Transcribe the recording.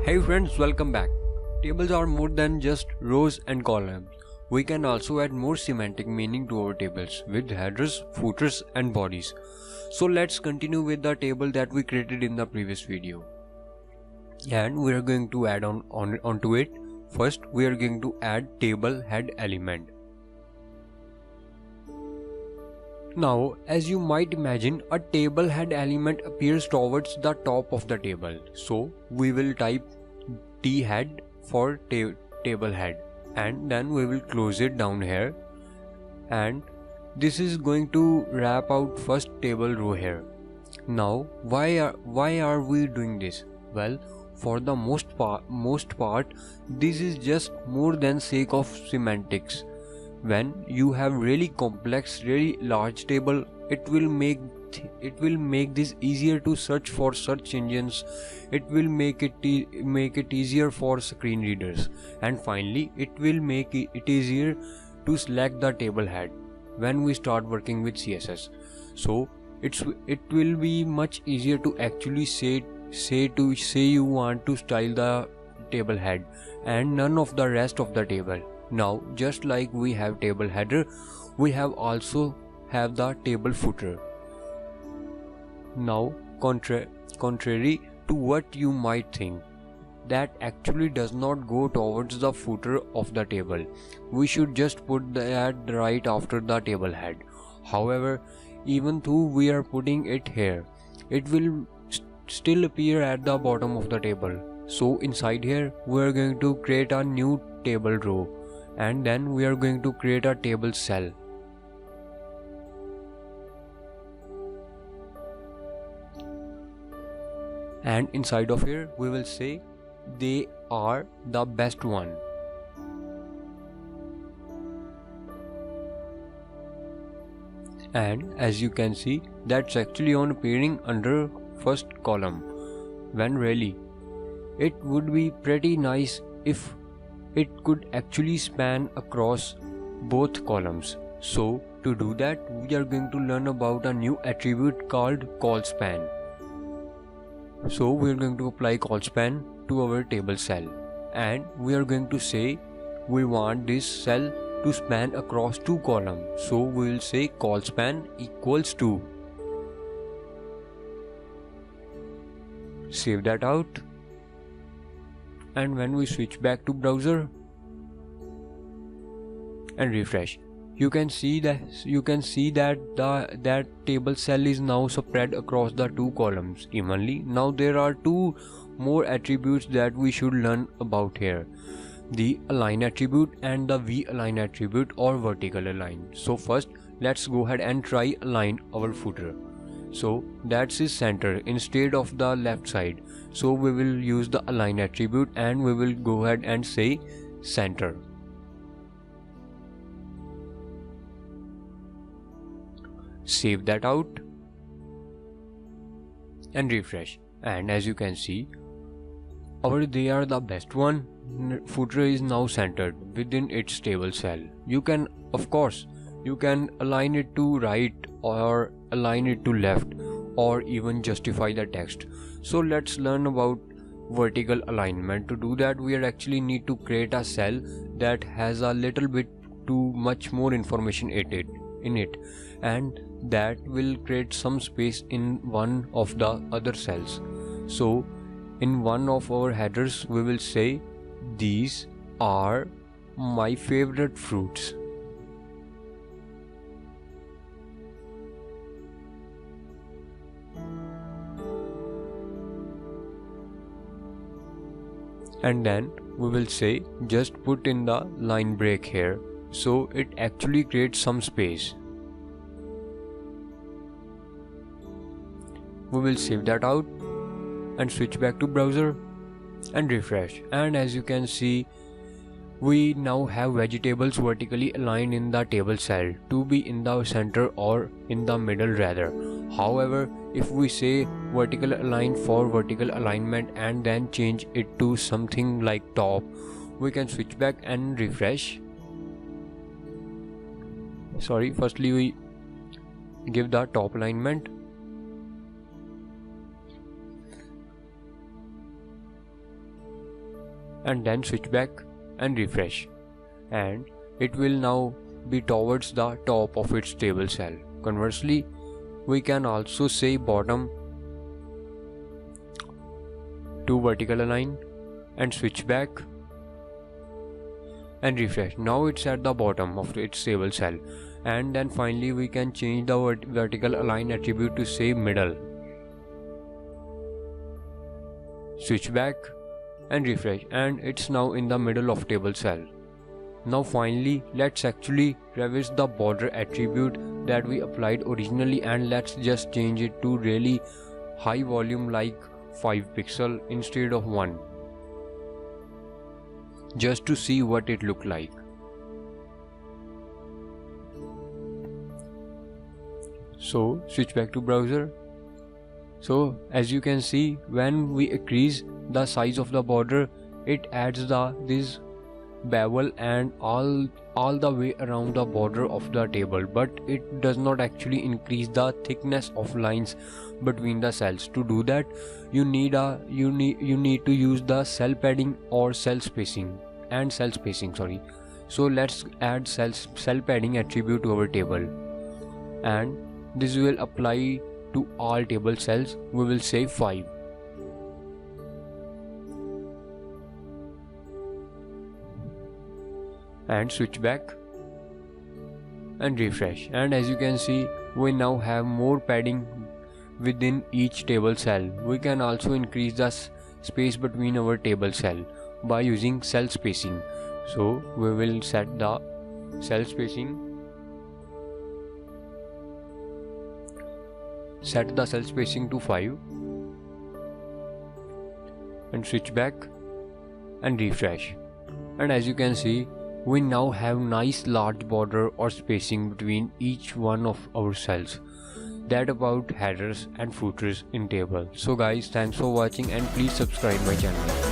Hey friends, welcome back. Tables are more than just rows and columns. We can also add more semantic meaning to our tables with headers, footers and bodies. So let's continue with the table that we created in the previous video. And we are going to add onto it. First, we are going to add table head element. Now, as you might imagine, a table head element appears towards the top of the table. So we will type T head for table head, and then we will close it down here, and this is going to wrap out first table row here. Now why are we doing this? Well, for the most part this is just more than sake of semantics. When you have really complex, really large table, it will make this easier to search for search engines. It will make it easier for screen readers, and finally it will make it easier to select the table head when we start working with CSS. So it will be much easier to actually say you want to style the table head and none of the rest of the table. Now, just like we have table header, we also have the table footer. Now, contrary to what you might think, that actually does not go towards the footer of the table. We should just put that right after the table head. However, even though we are putting it here, it will still appear at the bottom of the table. So inside here, we are going to create a new table row, and then we are going to create a table cell. And inside of here we will say they are the best one. And as you can see, that's actually on appearing under first column, when really it would be pretty nice if it could actually span across both columns. So to do that, we are going to learn about a new attribute called colspan. So we are going to apply colspan to our table cell, and we are going to say we want this cell to span across two columns. So we will say colspan equals 2. Save that out, and when we switch back to browser and refresh, you can see that that table cell is now spread across the two columns evenly. Now there are two more attributes that we should learn about here: the align attribute and the v-align attribute, or vertical align. So first, let's go ahead and try align our footer. So that's his center instead of the left side. So we will use the align attribute and we will go ahead and say center. Save that out and refresh, and as you can see, they are the best one footer is now centered within its table cell. You can, of course, align it to right or align it to left, or even justify the text. So let's learn about vertical alignment. To do that, we actually need to create a cell that has a little bit too much more information in it, and that will create some space in one of the other cells. So in one of our headers we will say these are my favorite fruits. And then we will say just put in the line break here, so it actually creates some space. We will save that out and switch back to browser and refresh, and as you can see, we now have vegetables vertically aligned in the table cell to be in the center or in the middle rather. However, if we say vertical align for vertical alignment and then change it to something like top, we can switch back and refresh. Firstly we give the top alignment, and then switch back and refresh, and it will now be towards the top of its table cell. Conversely, we can also say bottom to vertical align and switch back and refresh. Now it's at the bottom of its table cell. And then finally we can change the vertical align attribute to say middle. Switch back and refresh, and it's now in the middle of table cell. Now finally let's actually reverse the border attribute that we applied originally, and let's just change it to really high volume like 5 pixel instead of 1, just to see what it looked like. So switch back to browser. So as you can see, when we increase the size of the border, it adds this bevel and all the way around the border of the table, but it does not actually increase the thickness of lines between the cells. To do that, you need to use the cell padding or cell spacing. So let's add cell padding attribute to our table, and this will apply to all table cells. We will say 5. And switch back and refresh, and as you can see, we now have more padding within each table cell. We can also increase the space between our table cell by using cell spacing. So we will set the cell spacing to 5 and switch back and refresh, and as you can see, we now have nice large border or spacing between each one of our cells. That about headers and footers in table. So guys, thanks for watching, and please subscribe my channel.